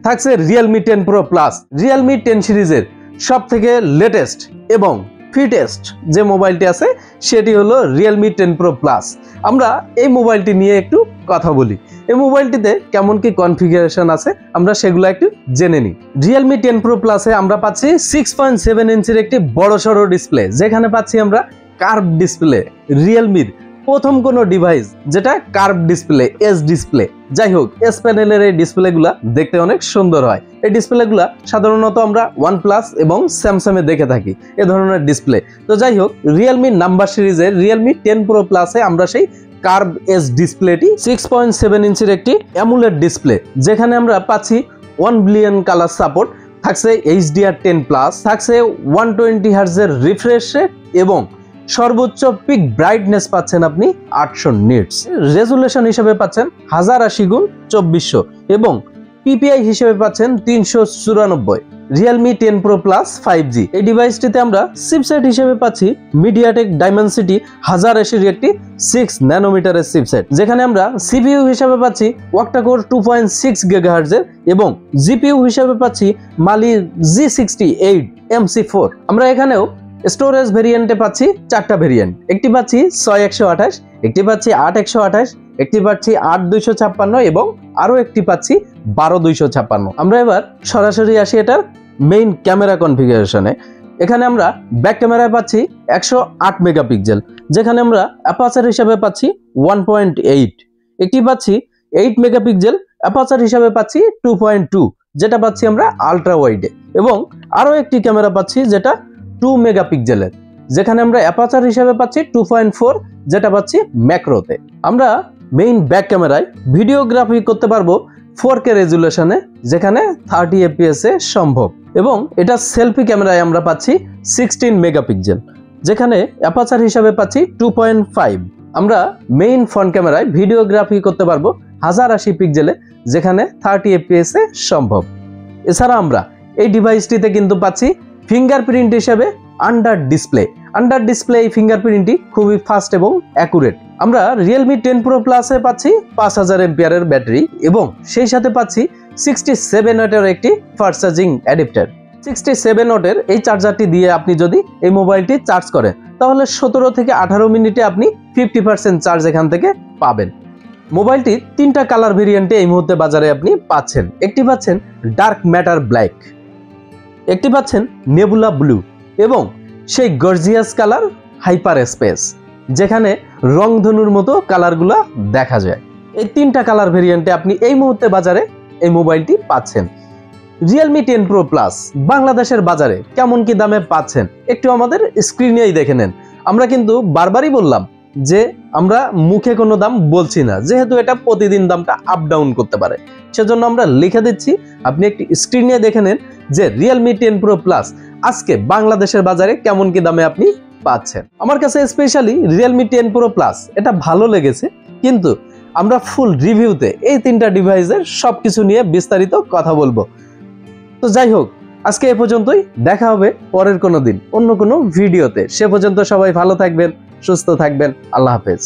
থাকছে Realme 10 Pro Plus। Realme 10 সিরিজের সবথেকে লেটেস্ট এবং ফিটেস্ট যে মোবাইলটি আছে সেটি হলো Realme 10 Pro Plus। আমরা এই মোবাইলটি নিয়ে একটু কথা বলি। এই মোবাইলটিতে কেমন কি কনফিগারেশন আছে আমরা সেগুলো একটু জেনে নিই। Realme 10 Pro Plus এ আমরা পাচ্ছি 6.7 ইঞ্চির একটি বড়সড় ডিসপ্লে, যেখানে পাচ্ছি আমরা কার্ভ ডিসপ্লে। Realme-র প্রথম কোনো ডিভাইস যেটা কার্ভ ডিসপ্লে, এস ডিসপ্লে। যাই হোক, এস প্যানেলের এই ডিসপ্লেগুলা দেখতে অনেক সুন্দর হয়। এই ডিসপ্লেগুলা সাধারণত আমরা OnePlus এবং স্যামসাং এ দেখে থাকি এ ধরনের ডিসপ্লে। তো যাই হোক, Realme নাম্বার সিরিজের Realme 10 Pro Plus এ আমরা সেই কার্ভ এস ডিসপ্লেটি 6.7 ইঞ্চির একটি অ্যামোলেড ডিসপ্লে, যেখানে আমরা পাচ্ছি 1 বিলিয়ন কালার সাপোর্ট, থাকছে HDR10+, থাকছে 120 হার্টজের রিফ্রেশ রেট এবং সর্বোচ্চ পিক ব্রাইটনেস পাচ্ছেন আপনি 800 নিটস। রেজুলেশন হিসেবে পাচ্ছেন 1080x2400 এবং পিপিআই হিসেবে পাচ্ছেন 394। Realme 10 Pro Plus 5G এই ডিভাইসটিতে আমরা চিপসেট হিসেবে পাচ্ছি MediaTek Dimensity 1080 এর একটি 6 ন্যানোমিটারের চিপসেট, যেখানে আমরা সিপিইউ হিসেবে পাচ্ছি Octa-core 2.6 GHz এর এবং জিপিইউ হিসেবে পাচ্ছি Mali G68 MC4। আমরা এখানেও স্টোরেজ ভেরিয়েন্টে পাচ্ছি 4টা ভেরিয়েন্ট, একটি পাচ্ছি 6128, একটি পাচ্ছি 8128, একটি পাচ্ছি 8256 এবং আরো একটি পাচ্ছি 12256। আমরা এবার সরাসরি আসি এটার মেইন ক্যামেরা কনফিগারেশনে। এখানে আমরা ব্যাক ক্যামেরায় পাচ্ছি 108 মেগাপিক্সেল, যেখানে আমরা অ্যাপারচার হিসাবে পাচ্ছি 1.8, একটি পাচ্ছি 8 মেগাপিক্সেল, অ্যাপারচার হিসাবে পাচ্ছি 2.2, যেটা পাচ্ছি আমরা আলট্রা ওয়াইডে, এবং আরো একটি ক্যামেরা পাচ্ছি যেটা 2 মেগাপিক্সেলের, যেখানে আমরা অ্যাপারচার হিসেবে পাচ্ছি 2.4, যেটা পাচ্ছি ম্যাক্রোতে। আমরা মেইন ব্যাক ক্যামেরায় ভিডিওগ্রাফি করতে পারবো 4K রেজুলেশনে, যেখানে 30 FPS এ সম্ভব, এবং এটা সেলফি ক্যামেরায় আমরা পাচ্ছি 16 মেগাপিক্সেল, যেখানে অ্যাপারচার হিসাবে পাচ্ছি 2.5। আমরা মেইন ফ্রন্ট ক্যামেরায় ভিডিওগ্রাফি করতে পারবো 1080 পিক্সেলে, যেখানে 30 FPS এ সম্ভব। এছাড়া আমরা এই ডিভাইসটিতে কিন্তু পাচ্ছি ফিঙ্গারপ্রিন্ট হিসেবে আন্ডার ডিসপ্লে এই ফিঙ্গারপ্রিন্টটি খুবই ফাস্ট এবং অ্যাকুরেট। আমরা Realme 10 Pro Plus এ পাচ্ছি 5000 mAh এর ব্যাটারি এবং সেই সাথে পাচ্ছি 67 ওয়াটের একটি ফাস্ট চার্জিং অ্যাডাপ্টার। 67 ওয়াটের এই চার্জারটি দিয়ে আপনি যদি এই মোবাইলটি চার্জ করেন তাহলে 17 থেকে 18 মিনিটে আপনি 50% চার্জ এখান থেকে পাবেন। মোবাইলটি 3টা কালার ভেরিয়েন্টে এই মুহূর্তে বাজারে আপনি পাচ্ছেন। একটি পাচ্ছেন ডার্ক ম্যাটার ব্ল্যাক, একটি পাচ্ছেন নেবুলা ব্লু এবং সেই গর্জিয়াস কালার হাইপার স্পেস, যেখানে রংধনুর মতো কালারগুলো দেখা যায়। এই 3টা কালার ভেরিয়েন্টে আপনি এই মুহূর্তে বাজারে এই মোবাইলটি পাচ্ছেন। Realme 10 Pro Plus বাংলাদেশের বাজারে কেমন কি দামে পাচ্ছেন একটু আমাদের স্ক্রিনেই দেখে নেন। আমরা কিন্তু বারবারই বললাম যে আমরা মুখে কোনো দাম বলছি না, যেহেতু এটা প্রতিদিন দামটা আপ ডাউন করতে পারে, সেজন্য আমরা লিখে দিচ্ছি, আপনি একটি স্ক্রিনে দেখে নেন যে Realme 10 Pro Plus আজকে বাংলাদেশের বাজারে কেমন কি দামে আপনি পাচ্ছেন। আমার কাছে স্পেশালি Realme 10 Pro Plus এটা ভালো লেগেছে, কিন্তু আমরা ফুল রিভিউতে এই 3টা ডিভাইসের সবকিছু নিয়ে বিস্তারিত কথা বলবো। তো যাই হোক, আজকে এ পর্যন্তই, দেখা হবে পরের কোনো দিন অন্য কোনো ভিডিওতে। সে পর্যন্ত সবাই ভালো থাকবেন, সুস্থ থাকবেন, আল্লাহ হাফেজ।